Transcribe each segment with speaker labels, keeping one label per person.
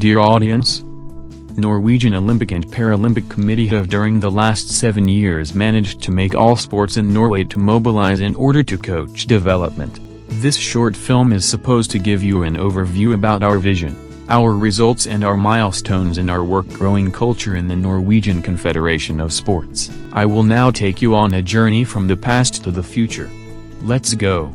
Speaker 1: Dear audience, Norwegian Olympic and Paralympic Committee have during the last 7 years managed to make all sports in Norway to mobilize in order to coach development. This short film is supposed to give you an overview about our vision, our results and our milestones in our work growing culture in the Norwegian Confederation of Sports. I will now take you on a journey from the past to the future. Let's go.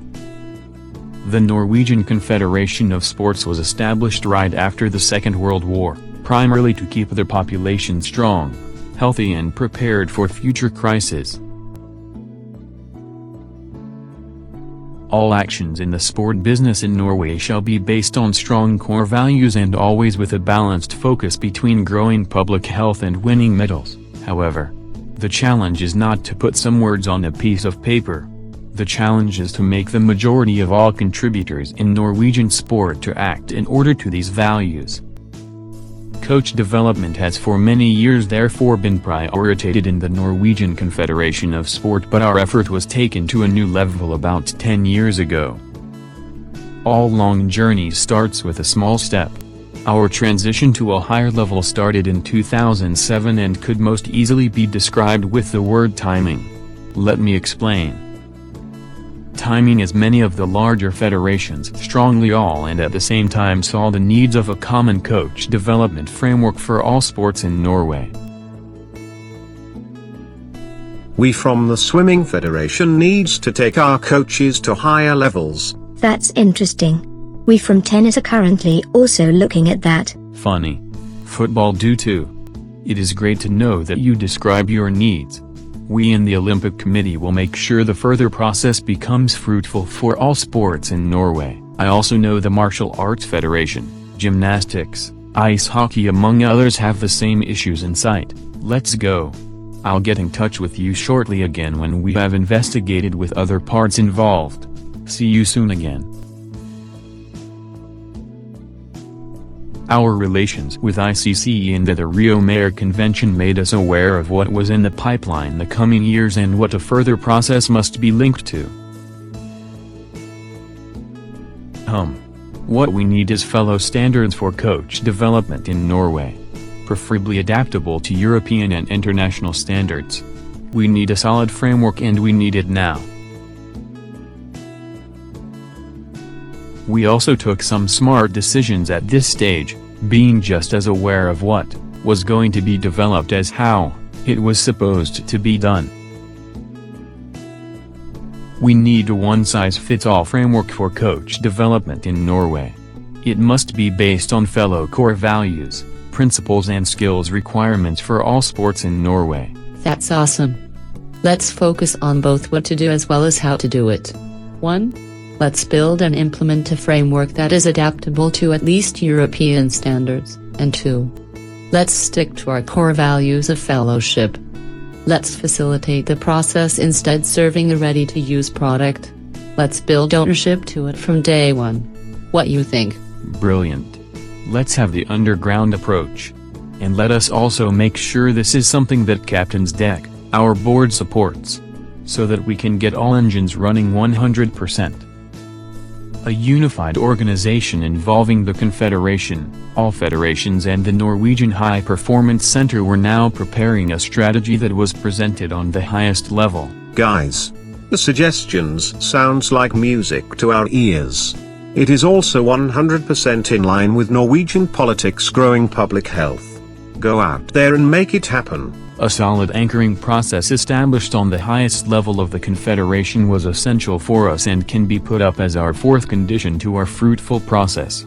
Speaker 1: The Norwegian Confederation of Sports was established right after the Second World War, primarily to keep the population strong, healthy and prepared for future crises. All actions in the sport business in Norway shall be based on strong core values and always with a balanced focus between growing public health and winning medals. However, the challenge is not to put some words on a piece of paper. The challenge is to make the majority of all contributors in Norwegian sport to act in order to these values. Coach development has for many years therefore been prioritized in the Norwegian Confederation of Sport, but our effort was taken to a new level about 10 years ago. All long journey starts with a small step. Our transition to a higher level started in 2007 and could most easily be described with the word timing. Let me explain. Timing as many of the larger federations strongly all and at the same time saw the needs of a common coach development framework for all sports in Norway.
Speaker 2: We from the Swimming Federation needs to take our coaches to higher levels.
Speaker 3: That's interesting. We from tennis are currently also looking at that.
Speaker 1: Funny. Football do too. It is great to know that you describe your needs. We in the Olympic Committee will make sure the further process becomes fruitful for all sports in Norway. I also know the Martial Arts Federation, gymnastics, ice hockey among others have the same issues in sight. Let's go. I'll get in touch with you shortly again when we have investigated with other parts involved. See you soon again. Our relations with ICC and the Rio Mayor Convention made us aware of what was in the pipeline the coming years and what a further process must be linked to. What we need is fellow standards for coach development in Norway. Preferably adaptable to European and international standards. We need a solid framework and we need it now. We also took some smart decisions at this stage, being just as aware of what was going to be developed as how it was supposed to be done. We need a one-size-fits-all framework for coach development in Norway. It must be based on fellow core values, principles and skills requirements for all sports in Norway.
Speaker 4: That's awesome. Let's focus on both what to do as well as how to do it. 1. Let's build and implement a framework that is adaptable to at least European standards, and 2. Let's stick to our core values of fellowship. Let's facilitate the process instead serving a ready-to-use product. Let's build ownership to it from day one. What you think?
Speaker 1: Brilliant. Let's have the underground approach. And let us also make sure this is something that Captain's Deck, our board supports. So that we can get all engines running 100%. A unified organization involving the Confederation, all federations and the Norwegian High Performance Center were now preparing a strategy that was presented on the highest level.
Speaker 2: Guys, the suggestions sounds like music to our ears. It is also 100% in line with Norwegian politics growing public health. Go out there and make it happen.
Speaker 1: A solid anchoring process established on the highest level of the Confederation was essential for us and can be put up as our fourth condition to our fruitful process.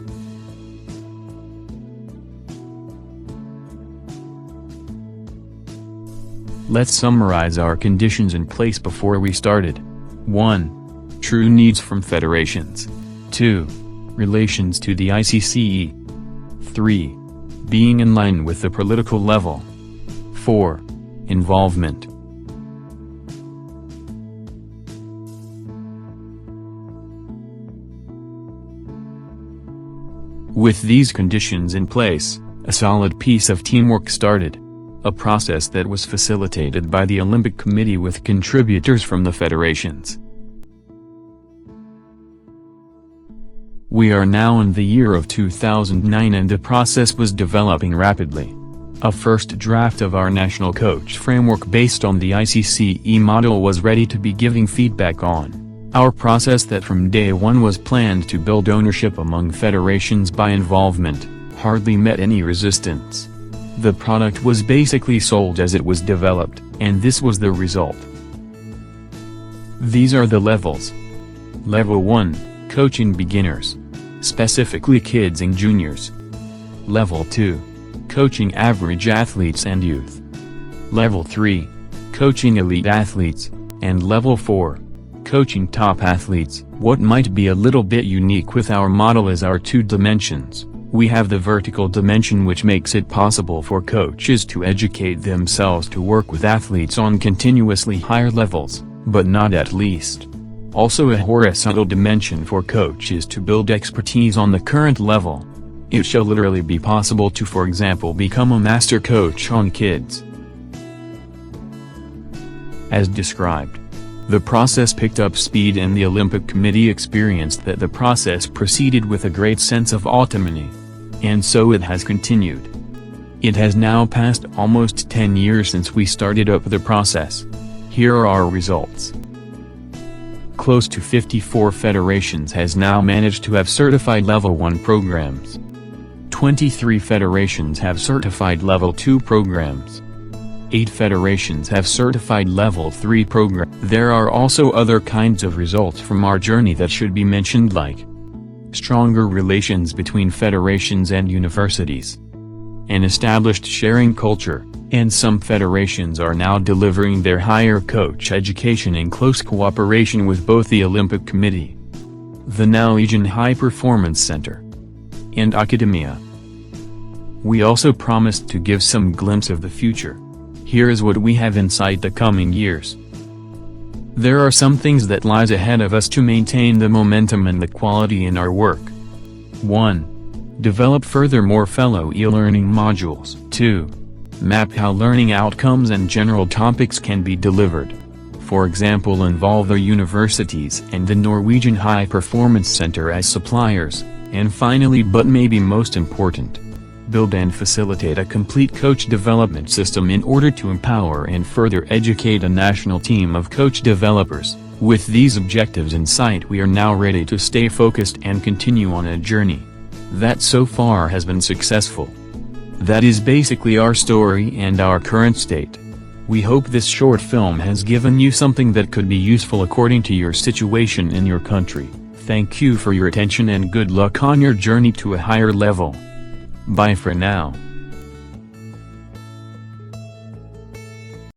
Speaker 1: Let's summarize our conditions in place before we started. 1. True needs from federations. 2. Relations to the ICCE. 3. Being in line with the political level. 4. Involvement. With these conditions in place, a solid piece of teamwork started. A process that was facilitated by the Olympic Committee with contributors from the federations. We are now in the year of 2009 and the process was developing rapidly. A first draft of our national coach framework based on the ICCE model was ready to be giving feedback on. Our process that from day one was planned to build ownership among federations by involvement, hardly met any resistance. The product was basically sold as it was developed, and this was the result. These are the levels. Level 1, coaching beginners. Specifically kids and juniors. Level 2. Coaching average athletes and youth. Level 3. Coaching elite athletes, and Level 4. Coaching top athletes. What might be a little bit unique with our model is our two dimensions. We have the vertical dimension which makes it possible for coaches to educate themselves to work with athletes on continuously higher levels, but not at least. Also a horizontal dimension for coaches to build expertise on the current level. It shall literally be possible to, for example, become a master coach on kids. As described, the process picked up speed and the Olympic Committee experienced that the process proceeded with a great sense of autonomy. And so it has continued. It has now passed almost 10 years since we started up the process. Here are our results. Close to 54 federations has now managed to have certified Level 1 programs. 23 federations have certified Level 2 programs. 8 federations have certified Level 3 programs. There are also other kinds of results from our journey that should be mentioned, like stronger relations between federations and universities, an established sharing culture, and some federations are now delivering their higher coach education in close cooperation with both the Olympic Committee, the Norwegian High Performance Center, and academia. We also promised to give some glimpse of the future. Here is what we have in sight the coming years. There are some things that lies ahead of us to maintain the momentum and the quality in our work. 1. Develop furthermore fellow e-learning modules. 2. Map how learning outcomes and general topics can be delivered. For example, involve the universities and the Norwegian High Performance Center as suppliers. And finally, but maybe most important, build and facilitate a complete coach development system in order to empower and further educate a national team of coach developers. With these objectives in sight, we are now ready to stay focused and continue on a journey that so far has been successful. That is basically our story and our current state. We hope this short film has given you something that could be useful according to your situation in your country. Thank you for your attention and good luck on your journey to a higher level. Bye for now.